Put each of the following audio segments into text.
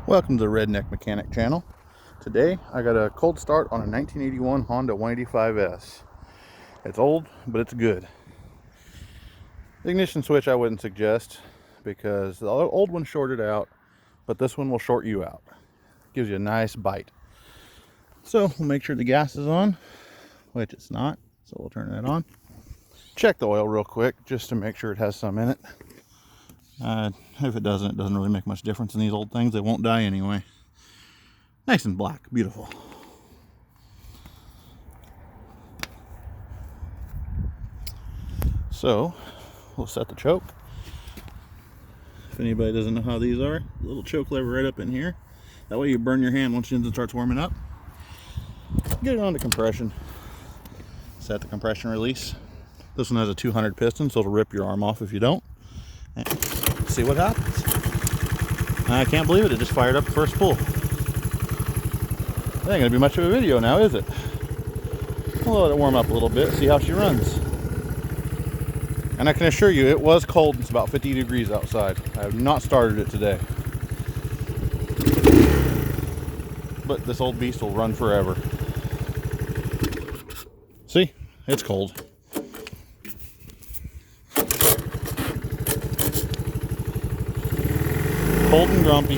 Welcome to the Redneck Mechanic channel. Today I got a cold start on a 1981 Honda 185S. It's old, but it's good. The ignition switch I wouldn't suggest because the old one shorted out, but this one will short you out. Gives you a nice bite. So we'll make sure the gas is on, which it's not, so we'll turn that on. Check the oil real quick just to make sure it has some in it. If it doesn't really make much difference in these old things. They won't die anyway. Nice and black, beautiful. So we'll set the choke. If anybody doesn't know how these are, a little choke lever right up in here. That way you burn your hand once the engine starts warming up. Get it on to compression. Set the compression release. This one has a 200 piston, so it'll rip your arm off if you don't. And see what happens. I can't believe it just fired up the first pull. That ain't gonna be much of a video now, is it? We'll let it warm up a little bit, see how she runs. And I can assure you, it was cold. It's about 50 degrees outside. I have not started it today. But this old beast will run forever. See? It's cold. Cold and grumpy.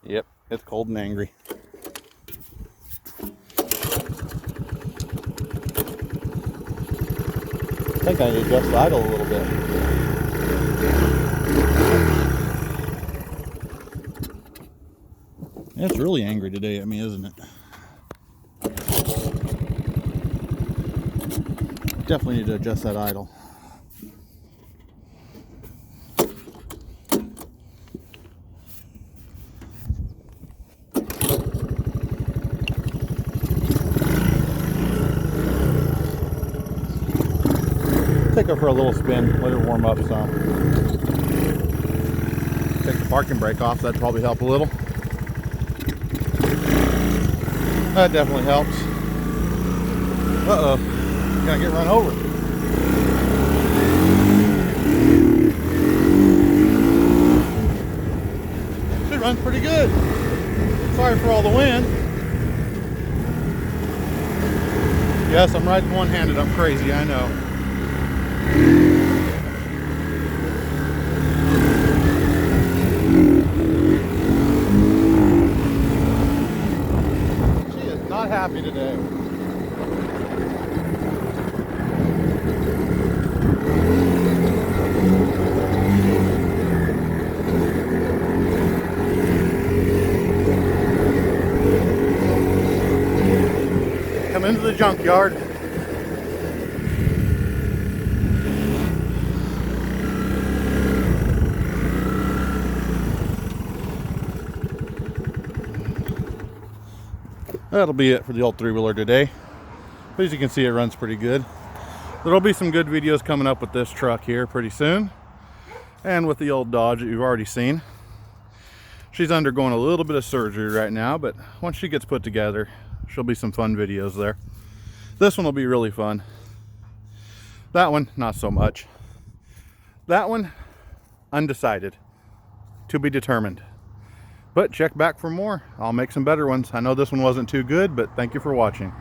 Yep, it's cold and angry. I think I need to adjust the idle a little bit. It's really angry today at me, isn't it? Definitely need to adjust that idle. Take her for a little spin, let her warm up some. Take the parking brake off, that'd probably help a little. That definitely helps. Uh-oh, gonna get run over. She runs pretty good. Sorry for all the wind. Yes, I'm riding one-handed, I'm crazy, I know. She is not happy today. Come into the junkyard. That'll be it for the old three-wheeler today. But as you can see, it runs pretty good. There'll be some good videos coming up with this truck here pretty soon. And with the old Dodge that you've already seen. She's undergoing a little bit of surgery right now, but once she gets put together, she'll be some fun videos there. This one will be really fun. That one, not so much. That one, undecided. To be determined. But check back for more. I'll make some better ones. I know this one wasn't too good, but thank you for watching.